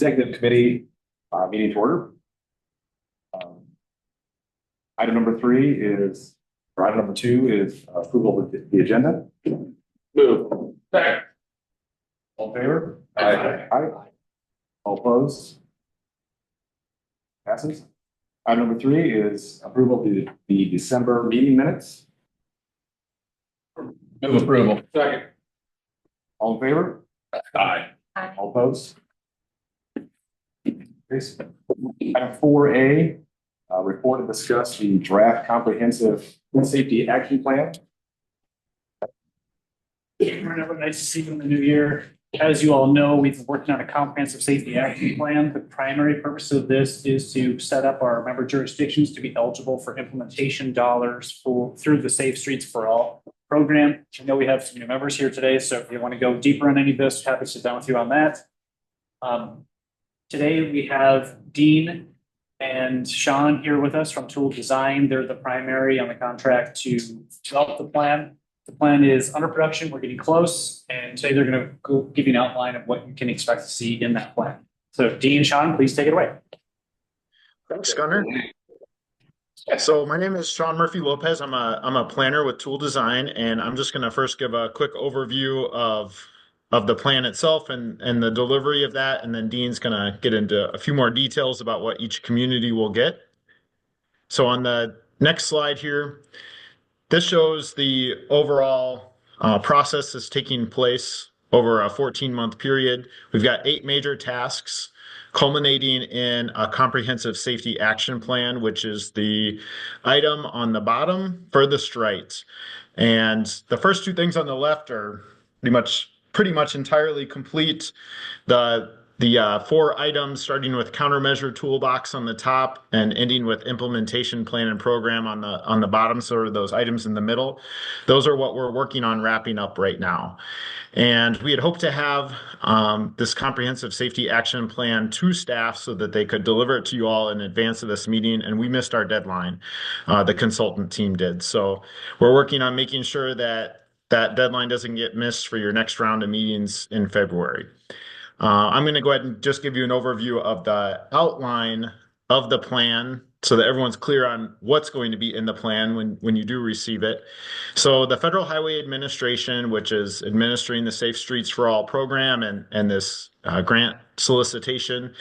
executive committee meeting to order. Item number item number 2 is approval of the agenda. Move. Second. All in favor? Aye. Aye. All opposed? Passes. Item number 3 is approval of the December meeting minutes. Move approval. Second. All in favor? Aye. All opposed? Please. Item 4A, report and discuss the draft comprehensive safety action plan. Nice to see you in the new year. As you all know, we've been working on a comprehensive safety action plan. The primary purpose of this is to set up our member jurisdictions to be eligible for implementation dollars through the Safe Streets for All program. I know we have some new members here today, so if you want to go deeper on any of this, happy to sit down with you on that. Today we have Dean and Sean here with us from Tool Design. They're the primary on the contract to develop the plan. The plan is under production. We're getting close, and today they're going to go give you an outline of what you can expect to see in that plan. So Dean and Sean, please take it away. Thanks, Gunnar. So my name is Sean Murphy Lopez. I'm a planner with Tool Design, and I'm just going to first give a quick overview of the plan itself and the delivery of that, and then Dean's going to get into a few more details about what each community will get. So on the next slide here, this shows the overall process that's taking place over a 14-month period. We've got 8 major tasks culminating in a comprehensive safety action plan, which is the item on the bottom furthest right. And the first 2 things on the left are pretty much entirely complete. The 4 items, starting with countermeasure toolbox on the top and ending with implementation plan and program on the bottom, sort of those items in the middle, those are what we're working on wrapping up right now. And we had hoped to have this comprehensive safety action plan to staff so that they could deliver it to you all in advance of this meeting, and we missed our deadline. The consultant team did. So we're working on making sure that deadline doesn't get missed for your next round of meetings in February. I'm going to go ahead and just give you an overview of the outline of the plan so that everyone's clear on what's going to be in the plan when you do receive it. So the Federal Highway Administration, which is administering the Safe Streets for All program and this grant solicitation,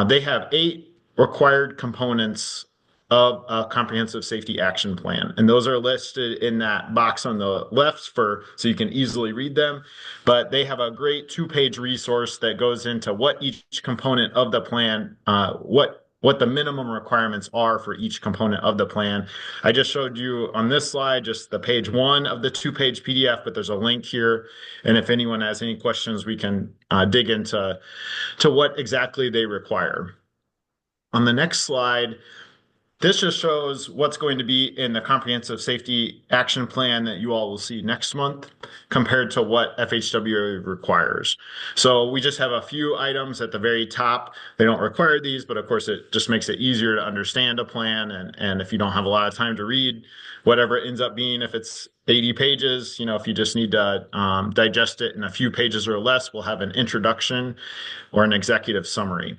they have 8 required components of a comprehensive safety action plan. And those are listed in that box on the left so you can easily read them. But they have a great 2-page resource that goes into what each component of the plan, what the minimum requirements are for each component of the plan. I just showed you on this slide just the page 1 of the 2-page PDF, but there's a link here. And if anyone has any questions, we can dig into what exactly they require. On the next slide, this just shows what's going to be in the comprehensive safety action plan that you all will see next month compared to what FHWA requires. So we just have a few items at the very top. They don't require these, but of course it just makes it easier to understand a plan. And if you don't have a lot of time to read, whatever it ends up being, if it's 80 pages, if you just need to digest it in a few pages or less, we'll have an introduction or an executive summary.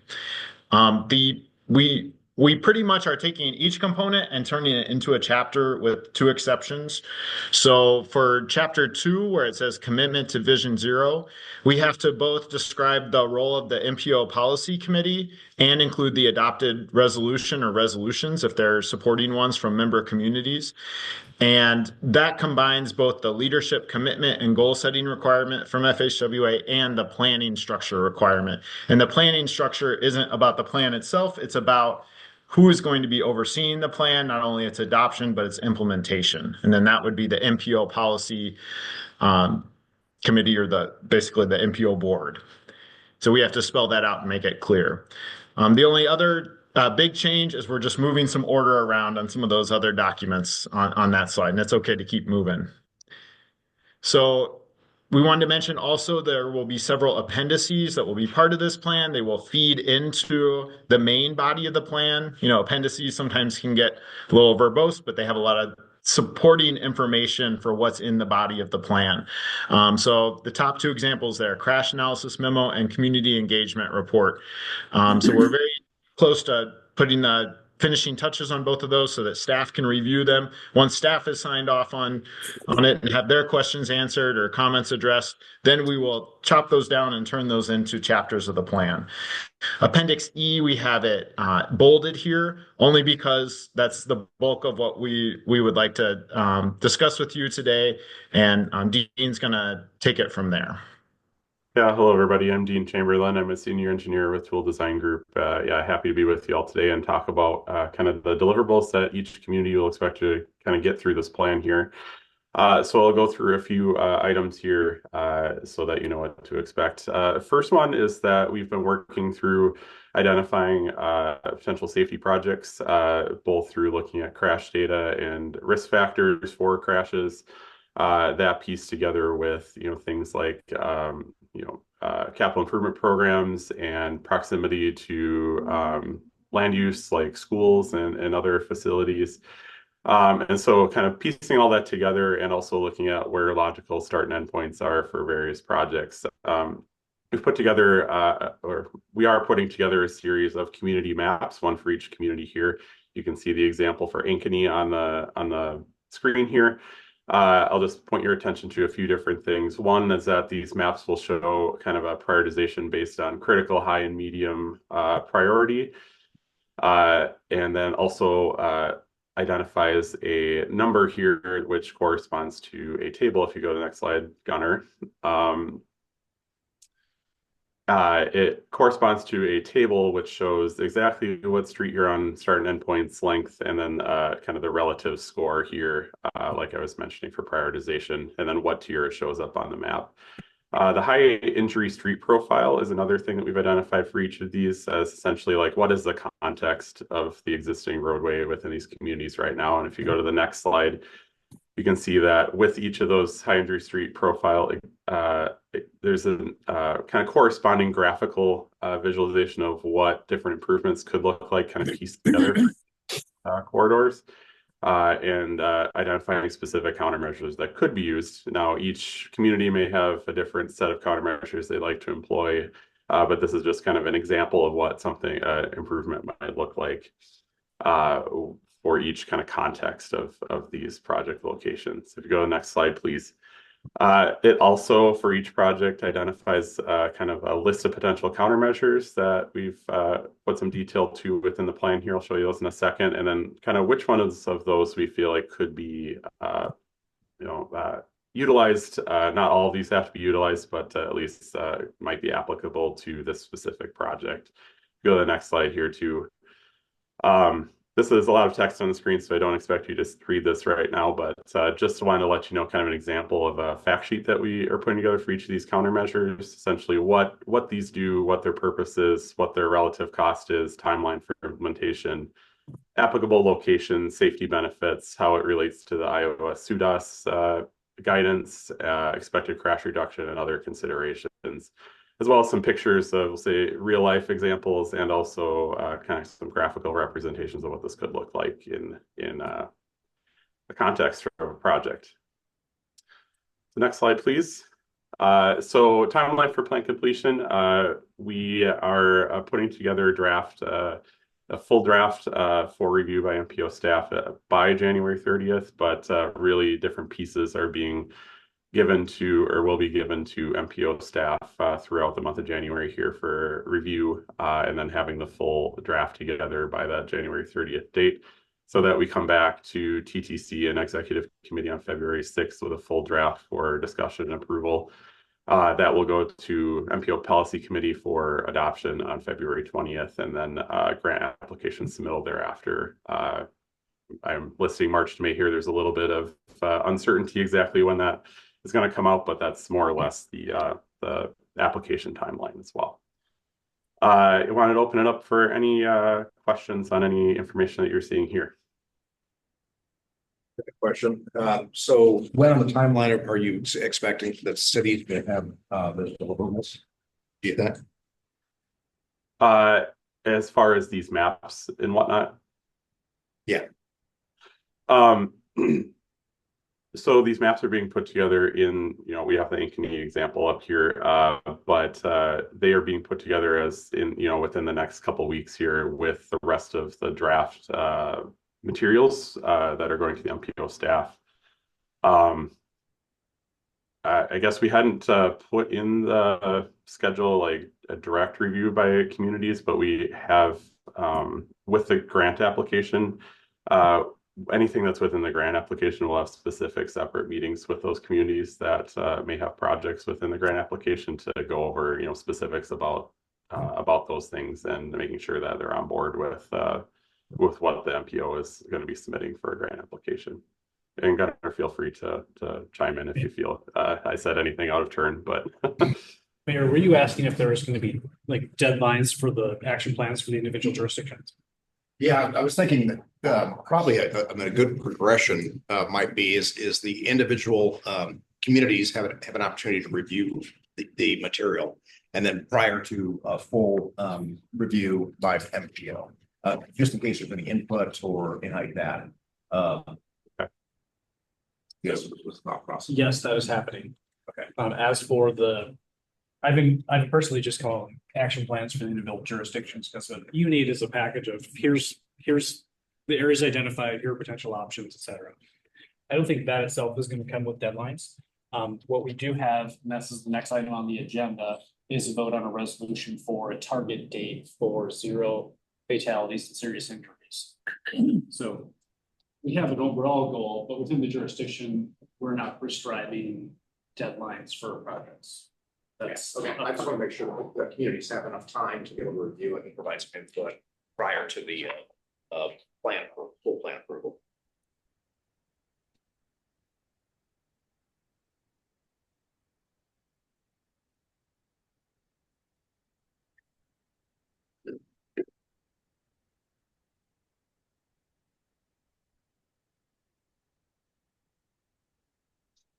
We pretty much are taking each component and turning it into a chapter with 2 exceptions. So for chapter 2, where it says commitment to Vision Zero, we have to both describe the role of the MPO policy committee and include the adopted resolution or resolutions if they're supporting ones from member communities. And that combines both the leadership commitment and goal setting requirement from FHWA and the planning structure requirement. And the planning structure isn't about the plan itself, it's about who is going to be overseeing the plan, not only its adoption, but its implementation. And then that would be the MPO policy committee or basically the MPO board. So we have to spell that out and make it clear. The only other big change is we're just moving some order around on some of those other documents on that slide, and it's okay to keep moving. So we wanted to mention also there will be several appendices that will be part of this plan. They will feed into the main body of the plan. Appendices sometimes can get a little verbose, but they have a lot of supporting information for what's in the body of the plan. So the top two examples there, crash analysis memo and community engagement report. So we're very close to putting the finishing touches on both of those so that staff can review them. Once staff has signed off on it and have their questions answered or comments addressed, then we will chop those down and turn those into chapters of the plan. Appendix E, we have it bolded here only because that's the bulk of what we would like to discuss with you today. And Dean's going to take it from there. Yeah, hello everybody. I'm Dean Chamberlain. I'm a senior engineer with Tool Design Group. Yeah, happy to be with you all today and talk about kind of the deliverables that each community will expect to kind of get through this plan here. So I'll go through a few items here so that you know what to expect. First one is that we've been working through identifying potential safety projects, both through looking at crash data and risk factors for crashes. That piece together with things like capital improvement programs and proximity to land use like schools and other facilities. And so kind of piecing all that together and also looking at where logical start and endpoints are for various projects. We've put together, or we are putting together a series of community maps, one for each community here. You can see the example for Ankeny on the screen here. I'll just point your attention to a few different things. One is that these maps will show kind of a prioritization based on critical, high, and medium priority. And then also identifies a number here, which corresponds to a table. If you go to the next slide, Gunnar. It corresponds to a table which shows exactly what street you're on, start and endpoints, length, and then kind of the relative score here, like I was mentioning for prioritization, and then what tier it shows up on the map. The high injury street profile is another thing that we've identified for each of these as essentially like what is the context of the existing roadway within these communities right now. And if you go to the next slide, you can see that with each of those high injury street profile, there's a kind of corresponding graphical visualization of what different improvements could look like kind of pieced together corridors. And identifying specific countermeasures that could be used. Now, each community may have a different set of countermeasures they like to employ, but this is just kind of an example of what something improvement might look like for each kind of context of these project locations. If you go to the next slide, please. It also, for each project, identifies kind of a list of potential countermeasures that we've put some detail to within the plan here. I'll show you those in a second, and then kind of which ones of those we feel like could be, utilized. Not all of these have to be utilized, but at least might be applicable to this specific project. Go to the next slide here too. This is a lot of text on the screen, so I don't expect you to read this right now, but just wanted to let you know kind of an example of a fact sheet that we are putting together for each of these countermeasures, essentially what these do, what their purpose is, what their relative cost is, timeline for implementation, applicable location, safety benefits, how it relates to the Iowa SUDAS guidance, expected crash reduction, and other considerations, as well as some pictures of, say, real life examples and also kind of some graphical representations of what this could look like in the context of a project. The next slide, please. So timeline for plan completion. We are putting together a full draft for review by MPO staff by January 30th, but really different pieces are being given to or will be given to MPO staff throughout the month of January here for review, and then having the full draft together by that January 30th date so that we come back to TTC and Executive Committee on February 6th with a full draft for discussion and approval. That will go to MPO Policy Committee for adoption on February 20th, and then grant application submittal thereafter. I'm listing March to May here. There's a little bit of uncertainty exactly when that is going to come out, but that's more or less the application timeline as well. I wanted to open it up for any questions on any information that you're seeing here. Question. So when on the timeline are you expecting that cities to have the deliverables? Do you think? As far as these maps and whatnot? Yeah. So these maps are being put together in, we have the Ankeny example up here, but they are being put together as in, within the next couple weeks here with the rest of the draft materials that are going to the MPO staff. I guess we hadn't put in the schedule like a direct review by communities, but we have with the grant application, anything that's within the grant application will have specific separate meetings with those communities that may have projects within the grant application to go over, specifics about those things and making sure that they're on board with what the MPO is going to be submitting for a grant application. And Gunnar, feel free to chime in if you feel I said anything out of turn, but Mayor, were you asking if there was going to be like deadlines for the action plans for the individual jurisdictions? Yeah, I was thinking that probably a good progression might be is the individual communities have an opportunity to review the material, and then prior to a full review by MPO, just in case there's any input or anything like that. Yes, it was thought process. Yes, that is happening. Okay. As for I've personally just called action plans for the individual jurisdictions because what you need is a package of here's the areas identified, here are potential options, etc. I don't think that itself is going to come with deadlines. What we do have, and this is the next item on the agenda, is a vote on a resolution for a target date for 0 fatalities and serious injuries. So we have an overall goal, but within the jurisdiction, we're not prescribing deadlines for projects. That's Okay. I just want to make sure that the communities have enough time to be able to review it and provide some input prior to the full plan approval.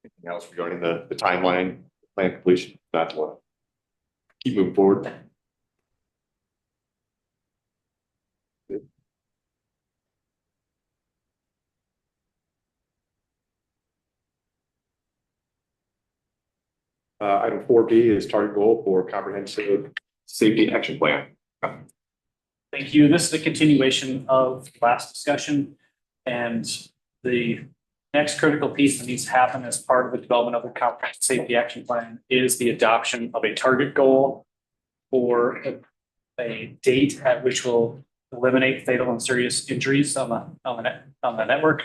Anything else regarding the timeline, plan completion? Not what. Keep moving forward. Item 4B is target goal for comprehensive safety action plan. Thank you. This is a continuation of last discussion, and the next critical piece that needs to happen as part of the development of the comprehensive safety action plan is the adoption of a target goal for a date at which will eliminate fatal and serious injuries on the network.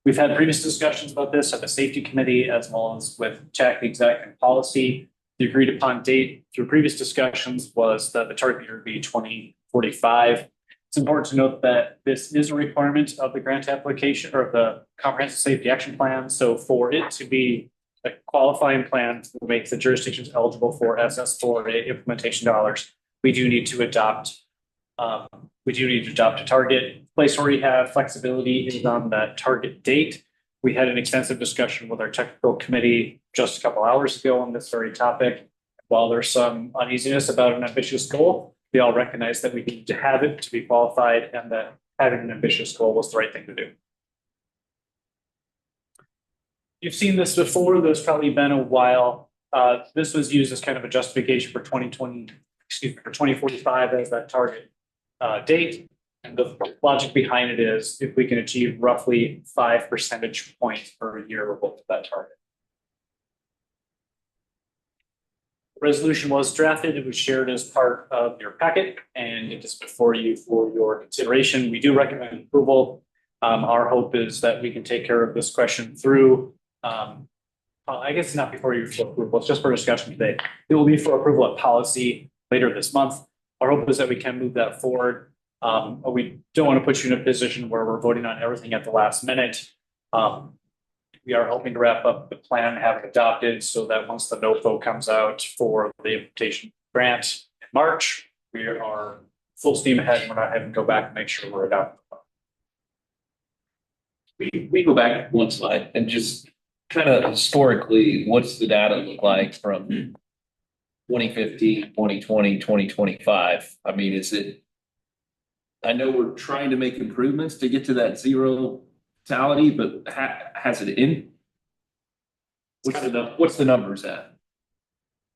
We've had previous discussions about this at the safety committee as well as with tech, exec, and policy. The agreed upon date through previous discussions was that the target year would be 2045. It's important to note that this is a requirement of the grant application or the comprehensive safety action plan. So for it to be a qualifying plan to make the jurisdictions eligible for SS4A implementation dollars, we do need to adopt a target. Place where we have flexibility is on that target date. We had an extensive discussion with our technical committee just a couple hours ago on this very topic. While there's some uneasiness about an ambitious goal, we all recognize that we need to have it to be qualified and that having an ambitious goal was the right thing to do. You've seen this before. There's probably been a while. This was used as kind of a justification for 2045 as that target date. And the logic behind it is if we can achieve roughly 5 percentage points per year, we'll go to that target. The resolution was drafted. It was shared as part of your packet, and it is before you for your consideration. We do recommend approval. Our hope is that we can take care of this question through. I guess it's not before you for approval. It's just for discussion today. It will be for approval at policy later this month. Our hope is that we can move that forward. We don't want to put you in a position where we're voting on everything at the last minute. We are hoping to wrap up the plan and have it adopted so that once the NOFO comes out for the implementation grant in March, we are full steam ahead. We're not having to go back and make sure we're adopting. We go back one slide and just kind of historically, what's the data look like from 2015, 2020, 2025? I mean, I know we're trying to make improvements to get to that 0 totality, but has it in? What's the numbers at?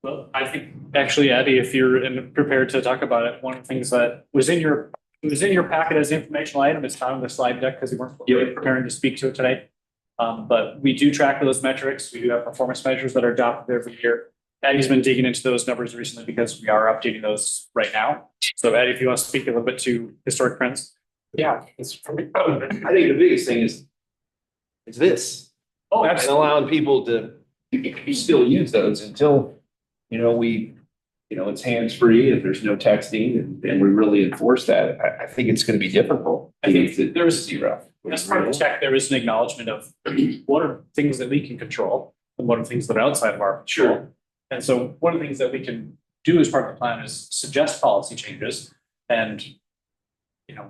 Well, I think actually, Eddie, if you're prepared to talk about it, one of the things that was in your packet as an informational item is found in the slide deck because we weren't preparing to speak to it today. But we do track those metrics. We do have performance measures that are adopted every year. Eddie's been digging into those numbers recently because we are updating those right now. So Eddie, if you want to speak a little bit to historic trends. Yeah, it's I think the biggest thing is this. Oh, And allowing people to still use those until, it's hands-free and there's no texting and we really enforce that. I think it's going to be difficult. I think there is zero. As part of the check, there is an acknowledgement of what are things that we can control and what are things that are outside of our control. Sure. And so one of the things that we can do as part of the plan is suggest policy changes, and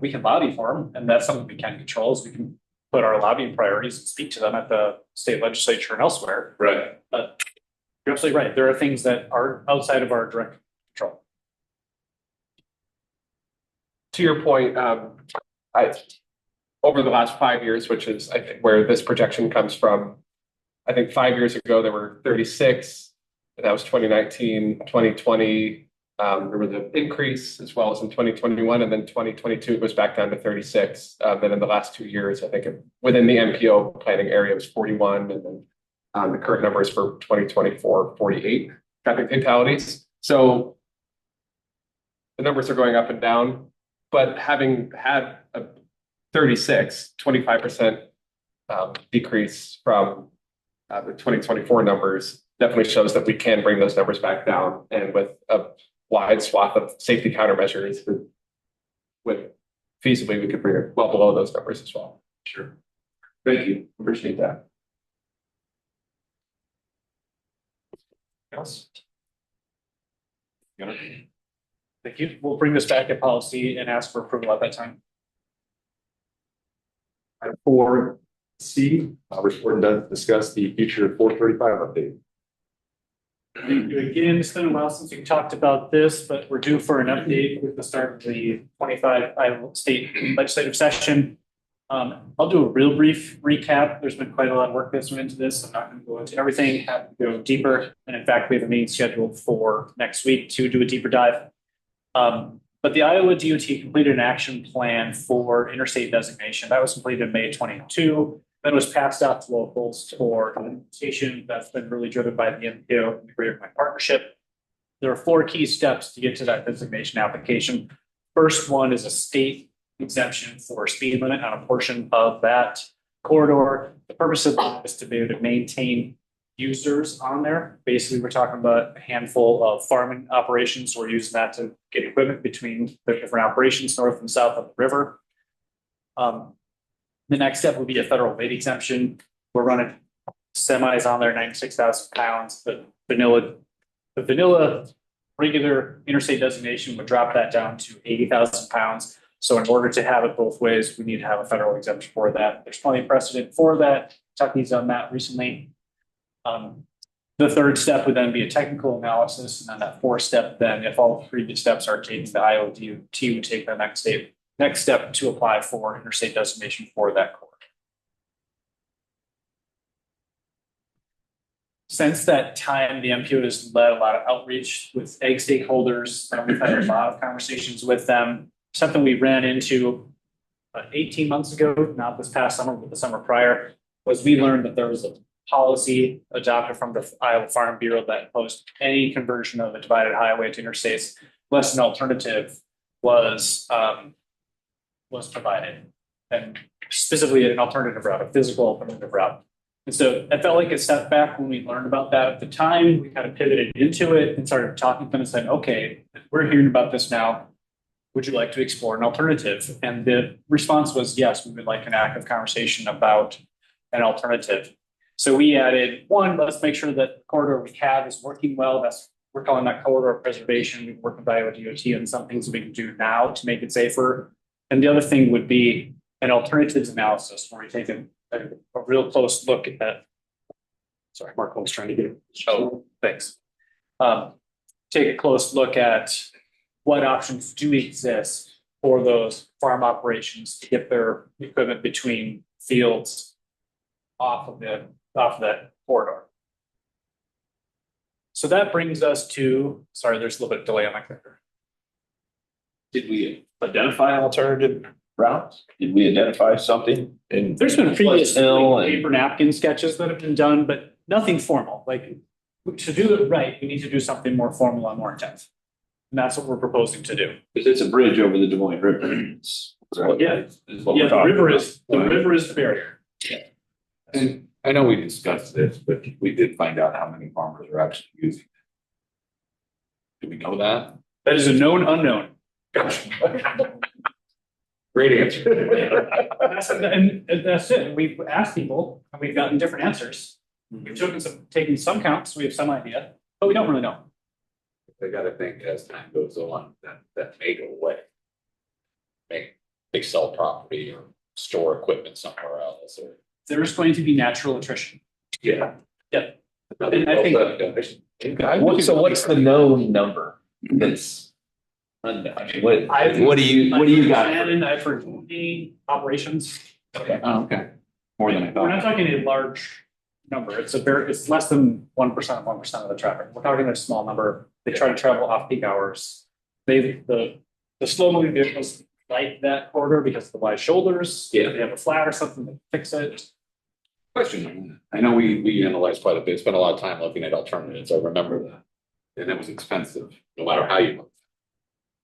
we can lobby for them, and that's something we can control. Is we can put our lobbying priorities and speak to them at the state legislature and elsewhere. Right. But you're absolutely right. There are things that are outside of our direct control. To your point, over the last 5 years, which is I think where this projection comes from, I think 5 years ago there were 36. That was 2019, 2020. There was an increase as well as in 2021, and then 2022 it was back down to 36. Then in the last 2 years, I think within the MPO planning area it was 41, and then the current numbers for 2024, 48 traffic fatalities. So the numbers are going up and down, but having had a 25% decrease from the 2024 numbers definitely shows that we can bring those numbers back down, and with a wide swath of safety countermeasures, with feasibly we could bring it well below those numbers as well. Sure. Thank you. Appreciate that. Else? Thank you. We'll bring this back to policy and ask for approval at that time. Item 4C, report does discuss the future 435 update. Thank you again. It's been a while since we talked about this, but we're due for an update with the start of the 25 Iowa state legislative session. I'll do a real brief recap. There's been quite a lot of work that's went into this. I'm not going to go into everything, have to go deeper. And in fact, we have a meeting scheduled for next week to do a deeper dive. But the Iowa DOT completed an action plan for interstate designation. That was completed in May 22. Then was passed out to locals for implementation. That's been really driven by the MPO and the Greater Moines Partnership. There are 4 key steps to get to that designation application. First one is a state exemption for speed limit on a portion of that corridor. The purpose of that is to be able to maintain users on there. Basically, we're talking about a handful of farming operations. We're using that to get equipment between the different operations north and south of the river. The next step would be a federal weight exemption. We're running semis on there, 96,000 pounds. The vanilla regular interstate designation would drop that down to 80,000 pounds. So in order to have it both ways, we need to have a federal exemption for that. There's plenty of precedent for that. Kentucky's done that recently. The third step would then be a technical analysis. And then that 4th step, then if all 3 steps are taken, the Iowa DOT would take the next step to apply for interstate designation for that corridor. Since that time, the MPO has led a lot of outreach with ag stakeholders. And we've had a lot of conversations with them. Something we ran into 18 months ago, not this past summer, but the summer prior, was we learned that there was a policy adopted from the Iowa Farm Bureau that imposed any conversion of a divided highway to interstates unless an alternative was provided, and specifically an alternative route, a physical alternative route. And so I felt like a step back when we learned about that at the time. We kind of pivoted into it and started talking to them and saying, okay, we're hearing about this now. Would you like to explore an alternative? And the response was, yes, we would like an active conversation about an alternative. So we added, 1, let's make sure that the corridor we have is working well. We're calling that corridor preservation. We've worked with Iowa DOT on some things we can do now to make it safer. And the other thing would be an alternatives analysis where we take a real close look at that. Sorry, Mark was trying to get it. Oh, thanks. Take a close look at what options do exist for those farm operations to get their equipment between fields off of that corridor. So that brings us to, sorry, there's a little bit of delay on my clicker. Did we identify alternative routes? Did we identify something? And There's been previous Hill like, and- paper napkin sketches that have been done, but nothing formal. Like to do it right, we need to do something more formal and more intense. And that's what we're proposing to do. because it's a bridge over the Des Moines River. Is what Yeah. we're Yeah, the talking river about. is the barrier. And I know we discussed this, but we did find out how many farmers are actually using it. Do we know that? That is a known unknown. Great answer. And that's it. We've asked people and we've gotten different answers. We've taken some counts, we have some idea, but we don't really know. They gotta think as time goes on, that may go away. They sell property or store equipment somewhere else or. There's going to be natural attrition. Yeah. Yeah. And I think What's the known number? That's unknown. What do you got? And I've heard 20 operations. Oh, okay. More than I We're not thought. talking a large number. It's less than 1% of the traffic. We're talking a small number. They try to travel off peak hours. The slow moving vehicles like that corridor because of the wide shoulders. Yeah. They have a flat or something to fix it. Question. I know we analyzed quite a bit, spent a lot of time looking at alternatives. I remember that. And it was expensive, no matter how you look.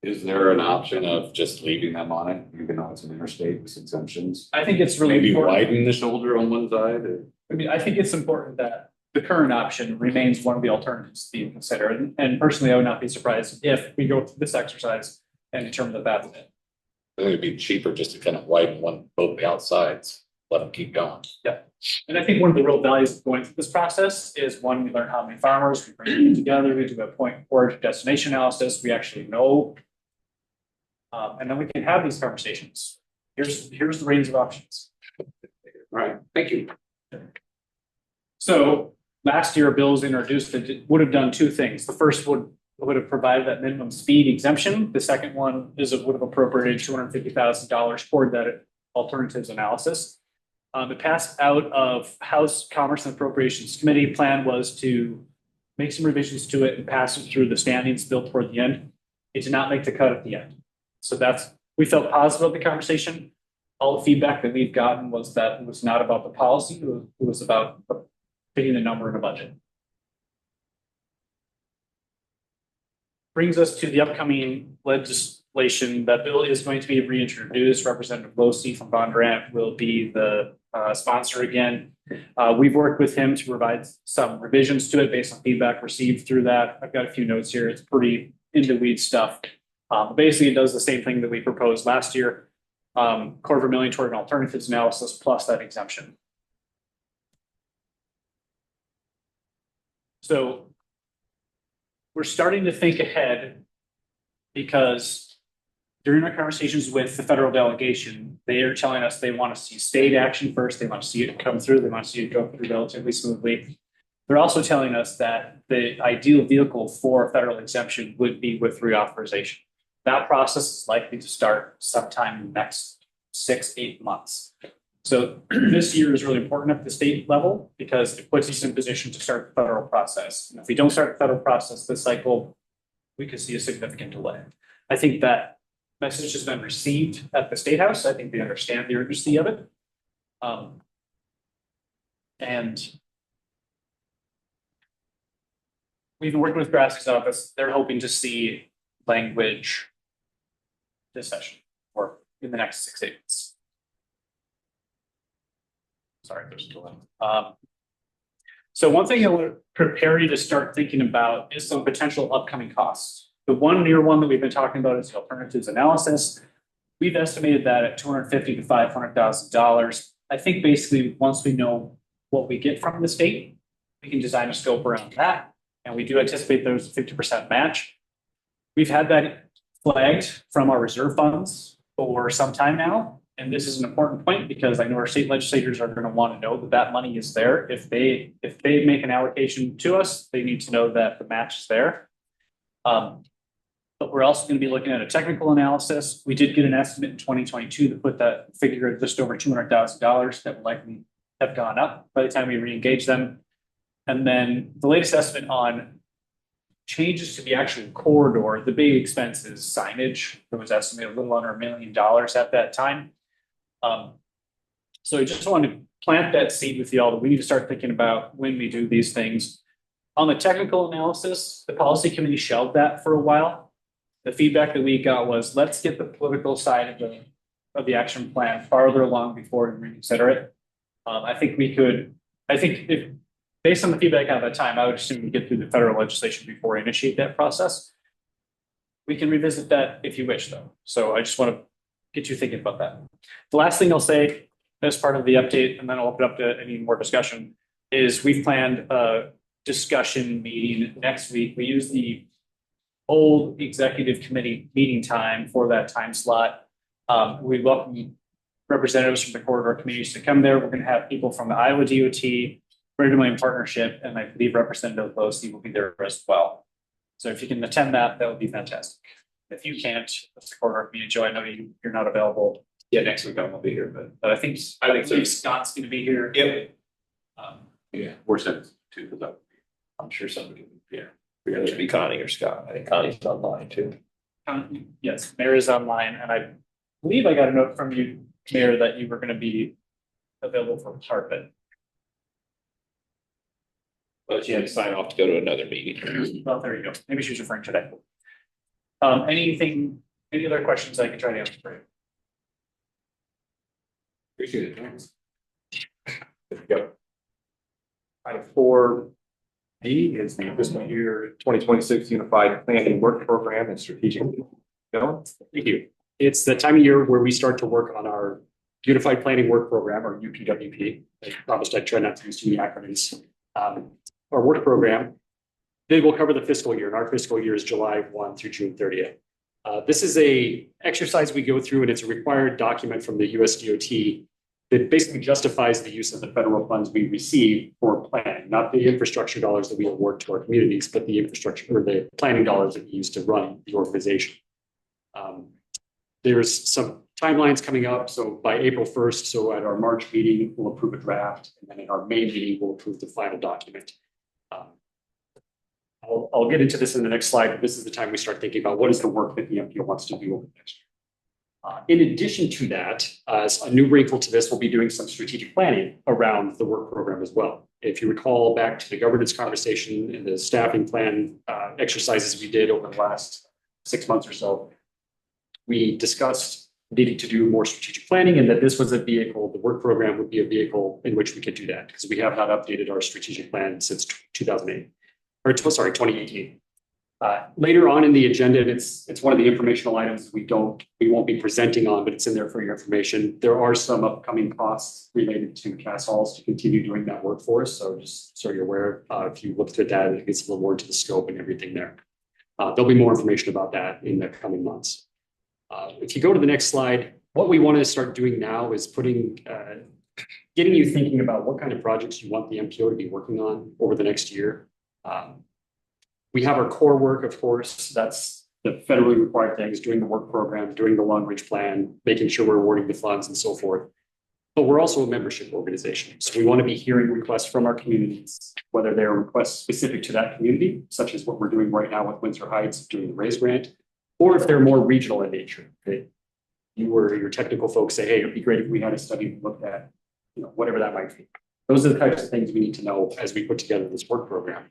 Is there an option of just leaving them on it, even though it's an interstate with exemptions? I think it's really Maybe important. widen the shoulder on one side or? I mean, I think it's important that the current option remains one of the alternatives being considered. And personally, I would not be surprised if we go through this exercise and determine that that's it. I think it'd be cheaper just to kind of widen both the outsides, let them keep going. And I think one of the real values of going through this process is one, we learn how many farmers, we bring them together, we do a point forward destination analysis, we actually know. And then we can have these conversations. Here's the range of options. All right, thank you. So last year, bills introduced that would have done two things. The first would have provided that minimum speed exemption. The second one is it would have appropriated $250,000 toward that alternatives analysis. It passed out of House Commerce and Appropriations Committee. Plan was to make some revisions to it and pass it through the standings built toward the end. It did not make the cut at the end. So we felt positive about the conversation. All the feedback that we've gotten was that it was not about the policy, it was about fitting a number in a budget. Brings us to the upcoming legislation. That bill is going to be reintroduced. Representative Losey from Bondurant will be the sponsor again. We've worked with him to provide some revisions to it based on feedback received through that. I've got a few notes here. It's pretty in the weeds stuff. Basically, it does the same thing that we proposed last year. $250,000 toward an alternatives analysis plus that exemption. So we're starting to think ahead because during our conversations with the federal delegation, they are telling us they want to see state action first. They want to see it come through. They want to see it go through relatively smoothly. They're also telling us that the ideal vehicle for federal exemption would be with reauthorization. That process is likely to start sometime in the next 6-8 months. So this year is really important at the state level because it puts us in position to start the federal process. And if we don't start the federal process this cycle, we could see a significant delay. I think that message has been received at the State House. I think they understand the urgency of it. And we've been working with Grassley's office. They're hoping to see language this session or in the next 6 months. Sorry, there's a delay. So one thing I want to prepare you to start thinking about is some potential upcoming costs. The near one that we've been talking about is the alternatives analysis. We've estimated that at $250,000 to $500,000. I think basically once we know what we get from the state, we can design a scope around that. And we do anticipate there's a 50% match. We've had that flagged from our reserve funds for some time now. And this is an important point because I know our state legislators are going to want to know that that money is there. If they make an allocation to us, they need to know that the match is there. But we're also going to be looking at a technical analysis. We did get an estimate in 2022 to put that figure at just over $200,000 that will likely have gone up by the time we re-engage them. And then the latest estimate on changes to the actual corridor, the big expense is signage. It was estimated a little under $1 million at that time. So I just wanted to plant that seed with y'all that we need to start thinking about when we do these things. On the technical analysis, the policy committee shelved that for a while. The feedback that we got was, let's get the political side of the action plan farther along before we reconsider it. I think if based on the feedback at that time, I would assume we get through the federal legislation before we initiate that process. We can revisit that if you wish, though. So I just want to get you thinking about that. The last thing I'll say as part of the update, and then I'll open up to any more discussion, is we've planned a discussion meeting next week. We use the old executive committee meeting time for that time slot. We welcome representatives from the corridor committees to come there. We're going to have people from the Iowa DOT, Greater Des Moines Partnership, and I believe Representative Losey will be there as well. So if you can attend that, that would be fantastic. If you can't, that's the corridor committee. Joe, I know you're not available. Yeah, next week I won't be here, but I think Scott's going to be here. Yep. Yeah, we're sent to the, I'm sure somebody, yeah. It should be Connie or Scott. I think Connie's online too. Yes, Mayor is online, and I believe I got a note from you, Mayor, that you were going to be available for part of it. But she had to sign off to go to another meeting. Well, there you go. Maybe she's referring to that. Any other questions I can try to answer for you? Appreciate it. Thanks. There you go. Item 4B is the fiscal year 2026 Unified Planning Work Program and Strategic. Thank you. It's the time of year where we start to work on our Unified Planning Work Program, or UPWP. I promised I'd try not to use too many acronyms. Our work program, they will cover the fiscal year, and our fiscal year is July 1 through June 30th. This is a exercise we go through, and it's a required document from the US DOT that basically justifies the use of the federal funds we receive for planning, not the infrastructure dollars that we award to our communities, but the infrastructure or the planning dollars that we use to run the organization. There's some timelines coming up. So by April 1st, so at our March meeting, we'll approve a draft, and then in our May meeting, we'll approve the final document. I'll get into this in the next slide, but this is the time we start thinking about what is the work that the MPO wants to do over the next year. In addition to that, as a new wrinkle to this, we'll be doing some strategic planning around the work program as well. If you recall back to the governance conversation and the staffing plan exercises we did over the last 6 months or so, we discussed needing to do more strategic planning, and that this was a vehicle, the work program would be a vehicle in which we could do that, because we have not updated our strategic plan since 2008. Or sorry, 2018. Later on in the agenda, and it's one of the informational items we won't be presenting on, but it's in there for your information. There are some upcoming costs related to Cass Halls to continue doing that work for us. So just so you're aware, if you look through that, it gets a little more into the scope and everything there. There'll be more information about that in the coming months. If you go to the next slide, what we want to start doing now is getting you thinking about what kind of projects you want the MPO to be working on over the next year. We have our core work, of course, that's the federally required things, doing the work program, doing the long range plan, making sure we're awarding the funds and so forth. But we're also a membership organization. So we want to be hearing requests from our communities, whether they're requests specific to that community, such as what we're doing right now with Windsor Heights, doing the RAISE grant, or if they're more regional in nature. You or your technical folks say, hey, it'd be great if we had a study that looked at, whatever that might be. Those are the types of things we need to know as we put together this work program.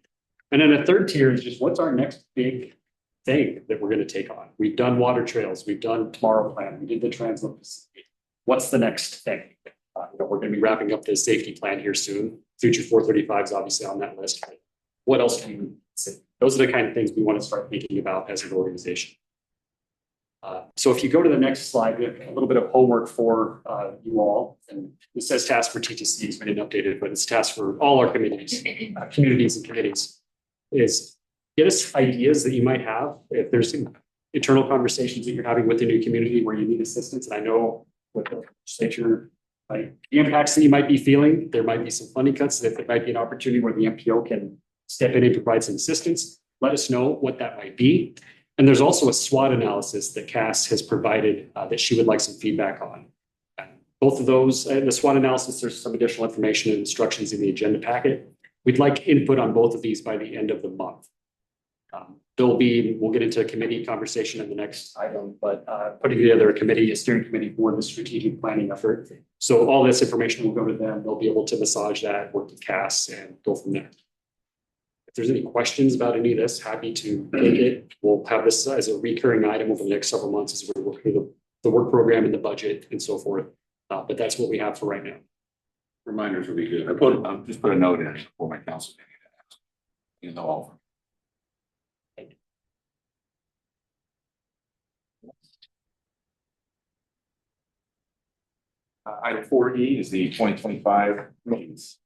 And then a third tier is just what's our next big thing that we're going to take on? We've done water trails. We've done Tomorrow Plan. We did the Transloop facility. What's the next thing? We're going to be wrapping up the safety plan here soon. Future 435 is obviously on that list. What else can we say? Those are the kind of things we want to start thinking about as an organization. So if you go to the next slide, we have a little bit of homework for you all. And it says task for TTCs. We didn't update it, but it's task for all our communities and committees. Is get us ideas that you might have if there's internal conversations that you're having with the new community where you need assistance. And I know with the legislature, the impacts that you might be feeling, there might be some funding cuts, that there might be an opportunity where the MPO can step in and provide some assistance. Let us know what that might be. And there's also a SWOT analysis that Cass has provided that she would like some feedback on. Both of those, the SWOT analysis, there's some additional information and instructions in the agenda packet. We'd like input on both of these by the end of the month. We'll get into a committee conversation in the next item, but putting together a steering committee for the strategic planning effort. So all this information will go to them. They'll be able to massage that, work with Cass, and go from there. If there's any questions about any of this, happy to take it. We'll have this as a recurring item over the next several months as we work through the work program and the budget and so forth. But that's what we have for right now. Reminders would be good. Just put a note in for my council meeting. You know, all. Item 4E is the 2025 meetings.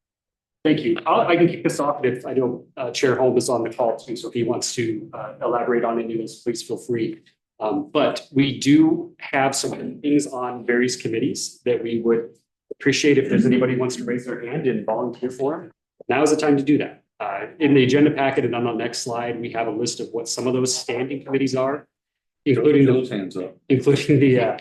Thank you. I can kick this off, and if I know Chair Holm is on the call too, so if he wants to elaborate on any of this, please feel free. But we do have some things on various committees that we would appreciate if there's anybody who wants to raise their hand and volunteer for them. Now is the time to do that. In the agenda packet and on the next slide, we have a list of what some of those standing committees are, including the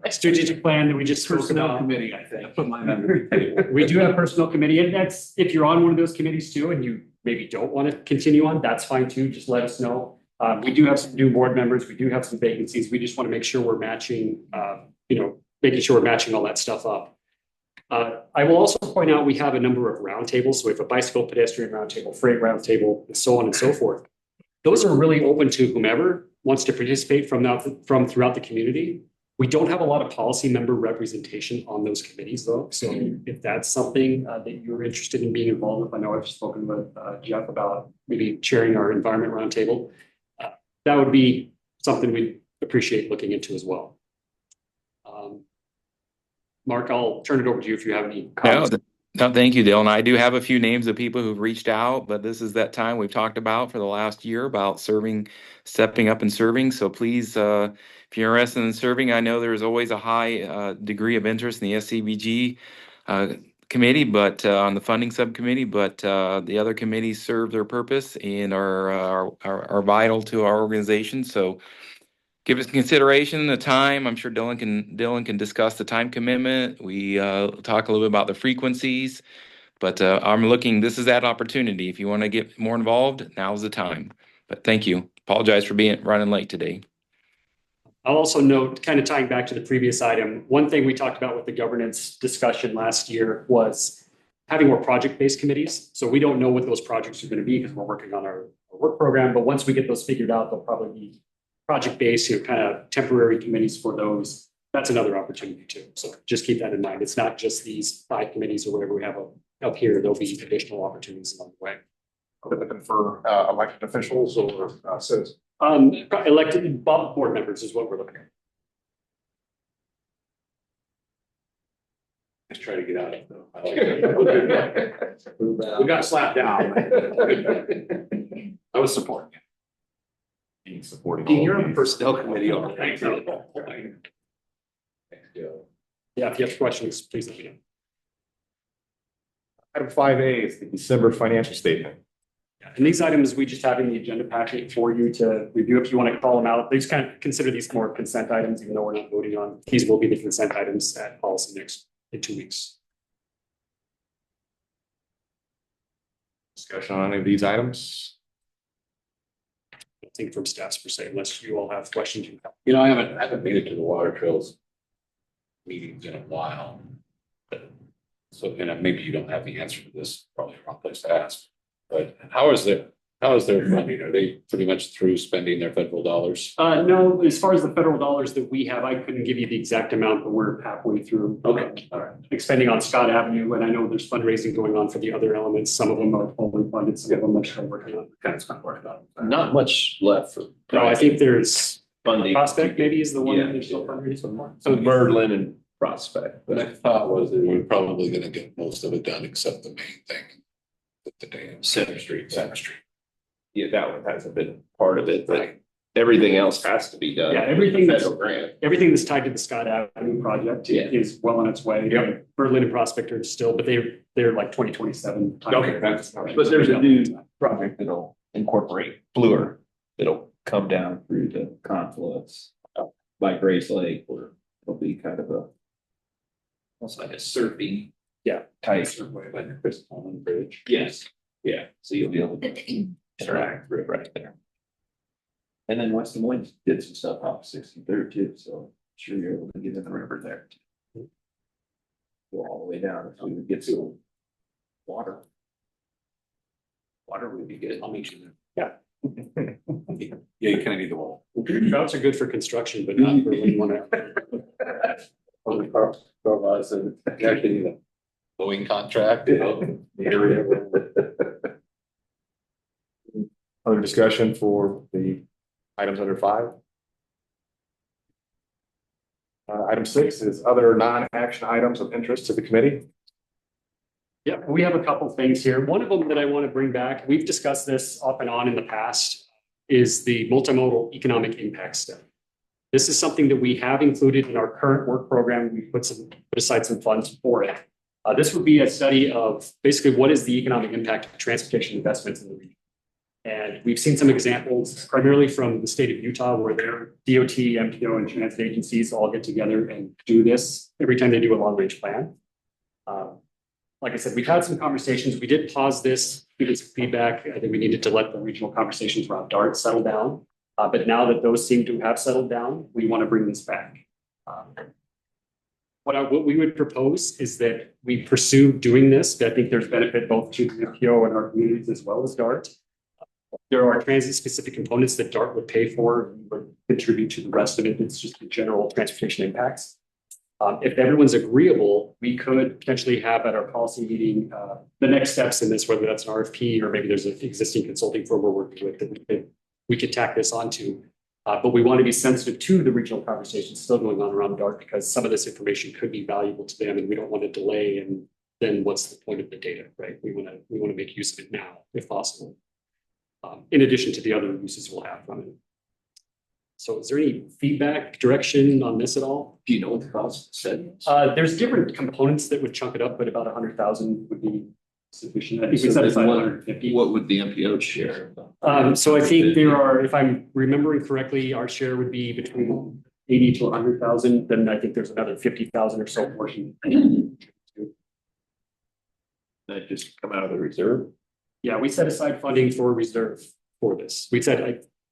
strategic plan that we just spoke about. Committee, I think. Put mine under the table. We do have personnel committee, and that's, if you're on one of those committees too, and you maybe don't want to continue on, that's fine too. Just let us know. We do have some new board members. We do have some vacancies. We just want to make sure we're matching, making sure we're matching all that stuff up. I will also point out we have a number of roundtables. So we have a bicycle pedestrian roundtable, freight roundtable, and so on and so forth. Those are really open to whomever wants to participate from throughout the community. We don't have a lot of policy member representation on those committees though. So if that's something that you're interested in being involved with, I know I've spoken with Jeff about maybe chairing our environment roundtable. That would be something we'd appreciate looking into as well. Mark, I'll turn it over to you if you have any comments. No, thank you, Dylan. I do have a few names of people who've reached out, but this is that time we've talked about for the last year about stepping up and serving. So please, if you're interested in serving, I know there's always a high degree of interest in the SCBG committee, but on the funding subcommittee, but the other committees serve their purpose and are vital to our organization. So give us consideration, the time. I'm sure Dylan can discuss the time commitment. We talk a little bit about the frequencies, but this is that opportunity. If you want to get more involved, now's the time. But thank you. Apologize for running late today. I'll also note, kind of tying back to the previous item, one thing we talked about with the governance discussion last year was having more project-based committees. So we don't know what those projects are going to be because we're working on our work program. But once we get those figured out, they'll probably be project-based, kind of temporary committees for those. That's another opportunity too. So just keep that in mind. It's not just these 5 committees or whatever we have up here. There'll be additional opportunities along the way. Are they looking for elected officials or citizens? Elected board members is what we're looking at. Let's try to get out of it though. We got slapped down. I was supporting it. Being supporting. You're on the personnel committee on Yeah, if you have questions, please let me know. Item 5A is the December financial statement. And these items we just have in the agenda packet for you to review if you want to call them out. Please kind of consider these more consent items, even though we're not voting on. These will be the consent items at policy next in 2 weeks. Discussion on any of these items? I think from staffs per se, unless you all have questions. You know, I haven't made it to the water trails meetings in a while. So, maybe you don't have the answer to this, probably the wrong place to ask. But how is their funding? Are they pretty much through spending their federal dollars? No, as far as the federal dollars that we have, I couldn't give you the exact amount, but we're halfway through. Okay, all right. Expending on Scott Avenue, and I know there's fundraising going on for the other elements. Some of them are fully funded, some of them are still working on. That's not working out. Not much left for. No, I think there's funding. Prospect maybe is the one Yeah. that they're still fundraising for. So Berlin and Prospect. But I thought was that we're probably gonna get most of it done except the main thing. The dam. Center Street. Yeah, that one hasn't been part of it, but everything else has to be done. Yeah, everything that's Federal grant. everything that's tied to the Scott Avenue project is well on its way. Yep. Berlin and Prospect are still, but they're like 2027. Okay, that's. But there's a new project that'll incorporate Fluor. That'll come down through the confluence by Grace Lake, where it'll be kind of a almost like a surfing. Yeah. Type. By the Chris Coleman Bridge. Yes, yeah, so you'll be able to interact through it right there. And then Weston Moines did some stuff off 63rd too, so I'm sure you're able to get in the river there. Too. Go all the way down if we would get some water. Water would be good. I'll meet you there. Yeah, you kind of need the wall. Routes are good for construction, but not for when you want to. Actually need a mowing contract, you know, the area. Other discussion for the items under 5? Item 6 is other non-action items of interest to the committee. Yeah, we have a couple things here. One of them that I want to bring back, we've discussed this off and on in the past, is the multimodal economic impact study. This is something that we have included in our current work program. We put aside some funds for it. This would be a study of basically what is the economic impact of transportation investments in the region. And we've seen some examples primarily from the state of Utah where their DOT, MPO, and transit agencies all get together and do this every time they do a long-range plan. Like I said, we've had some conversations. We did pause this, give it some feedback. I think we needed to let the regional conversations around DART settle down. But now that those seem to have settled down, we want to bring this back. What we would propose is that we pursue doing this. I think there's benefit both to the MPO and our communities as well as DART. There are transit-specific components that DART would pay for and would contribute to the rest of it. It's just the general transportation impacts. If everyone's agreeable, we could potentially have at our policy meeting the next steps in this, whether that's an RFP or maybe there's an existing consulting firm we're working with that we could tack this onto. But we want to be sensitive to the regional conversations still going on around DART because some of this information could be valuable to them and we don't want to delay and then what's the point of the data, right? We want to make use of it now if possible. In addition to the other uses we'll have from it. So is there any feedback, direction on this at all? Do you know what the cost said? There's different components that would chunk it up, but about 100,000 would be sufficient. I think we So set then aside what- 150. What would the MPO share? So I think there are, if I'm remembering correctly, our share would be between 80 to 100,000. Then I think there's another 50,000 or so portion. That just come out of the reserve? Yeah, we set aside funding for reserve for this. We said,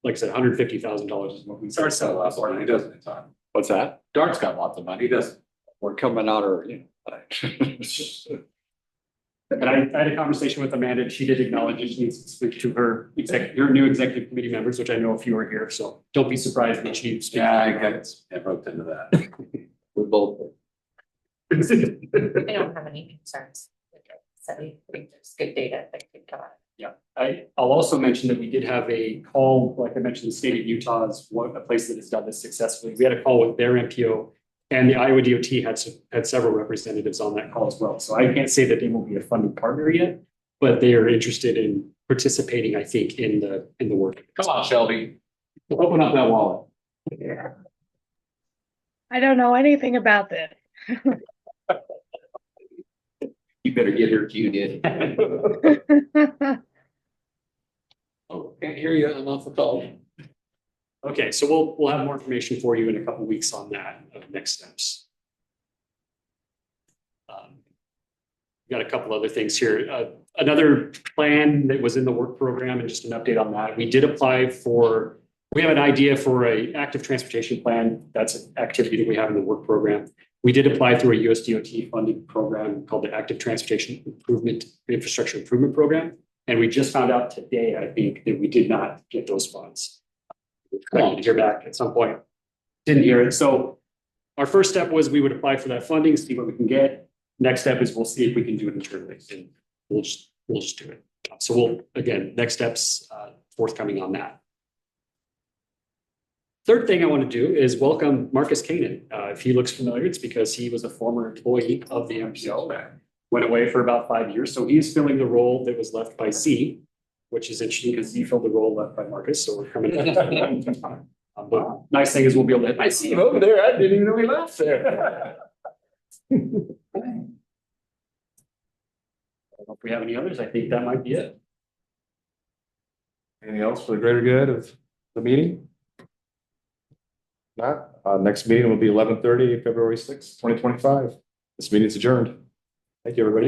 like I said, $150,000 is what we set Dart's got aside. lots of money, he doesn't, Tom. What's that? Dart's got lots of money, he doesn't. We're coming out or, And I had a conversation with Amanda, and she did acknowledge that she needs to speak to her new executive committee members, which I know a few are here, so don't be surprised when she speaks. Yeah, I roped into that. We both. I don't have any concerns with it. So I think there's good data that could come out. Yeah, I'll also mention that we did have a call, like I mentioned, the state of Utah is a place that has done this successfully. We had a call with their MPO and the Iowa DOT had several representatives on that call as well. So I can't say that they will be a funding partner yet, but they are interested in participating, I think, in the work. Come on, Shelby, open up that wallet. Yeah. I don't know anything about that. You better get her queued in. Oh, can't hear you, I'm off the call. Okay, so we'll have more information for you in a couple of weeks on that next steps. Got a couple other things here. Another plan that was in the work program and just an update on that. We did apply for, we have an idea for a active transportation plan. That's an activity that we have in the work program. We did apply through a USDOT funded program called the Active Transportation Infrastructure Improvement Program. And we just found out today, I think, that we did not get those funds. We're expecting to hear back at some point. Didn't hear it. So our first step was we would apply for that funding, see what we can get. Next step is we'll see if we can do it internally and we'll just do it. So next steps forthcoming on that. Third thing I want to do is welcome Marcus Kanan. If he looks familiar, it's because he was a former employee of the MPO, went away for about 5 years. So he's filling the role that was left by Z, which is interesting because Z filled the role left by Marcus. So we're coming. But nice thing is we'll be able to. I see him over there. I didn't even know he left there. If we have any others, I think that might be it. Anything else for the greater good of the meeting? Not, next meeting will be 11:30, February 6th, 2025. This meeting is adjourned. Thank you, everybody.